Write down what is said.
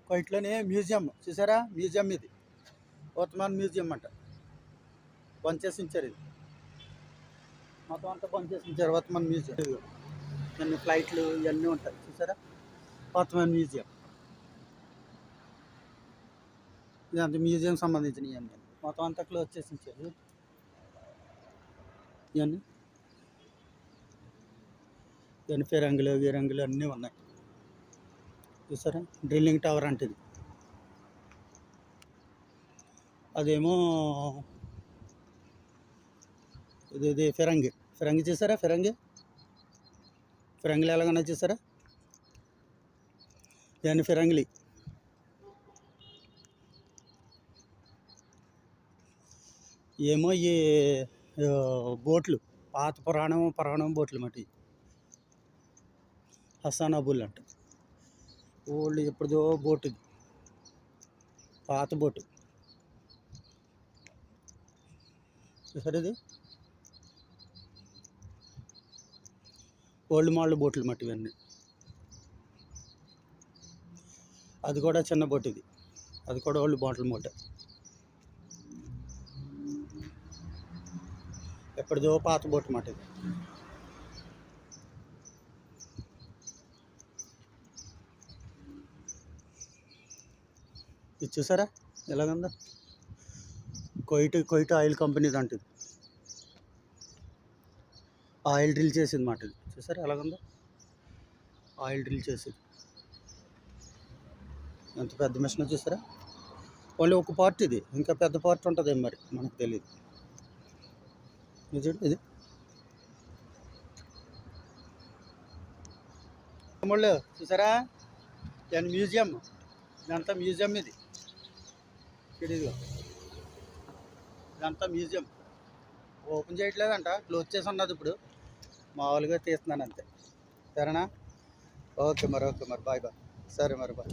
కోయిట్లోనే museum చూసారా? Museum ఇది వర్తమాన్ museum అంట. పనిచేసి ఉంచారు, ఇది మొత్తం అంతా పనిచేసి ఉంచారు వర్తమాన్ మ్యూజియం. ఇవన్నీ ఫ్లైట్లు ఇవన్నీ ఉంటాయి చూసారా? వర్తమాన్ మ్యూజియం ఇదంతా మ్యూజియం సంబంధించిన ఇవన్నీ మొత్తం అంతా క్లోజ్ చేసి ఉంచారు. ఇవన్నీ ఫిరంగులు గిరంగులు అన్నీ ఉన్నాయి చూసారా? డ్రిల్లింగ్ టవర్ అంటే అదేమో ఇది ఫిరంగి చూసారా? ఫిరంగిలు ఎలాగన్నా చూసారా? ఇవన్నీ ఫిరంగిలి. ఏమో ఈ బోట్లు పాత పురాణం బోట్లు మట్టి హసానాబుల్ అంట. ఓల్డ్ ఎప్పుడుదో బోటు, ఇది పాత బోటు చూసారు? ఇది ఓల్డ్ మోడల్ బోట్లు మట్టి ఇవన్నీ. అది కూడా చిన్న బోట్, అది కూడా ఓల్డ్ బాటిల్ మూట, ఎప్పటిదో పాత బోట్ మాట ఇది. ఇది చూసారా ఎలాగుందో? కోయిట్ ఆయిల్ కంపెనీ అంటే ఆయిల్ డ్రిల్ చేసింది మాట ఇది. చూసారా ఎలాగుందో? ఆయిల్ డ్రిల్ చేసేది ఎంత పెద్ద మిషన్ చూసారా? ఓన్లీ ఒక పార్ట్ ఇది, ఇంకా పెద్ద పార్ట్ ఉంటుంది మరి మనకు తెలియదు. ఇది తమ్ముళ్ళు చూసారా? దాని మ్యూజియం, ఇదంతా మ్యూజియం ఇది. ఇదిగో ఇదంతా మ్యూజియం. ఓపెన్ చేయట్లేదంట, క్లోజ్ చేసి ఉన్నది. ఇప్పుడు మామూలుగా తీస్తున్నాను అంతే. సరేనా? ఓకే మరి బాయ్. సరే మరి బాయ్.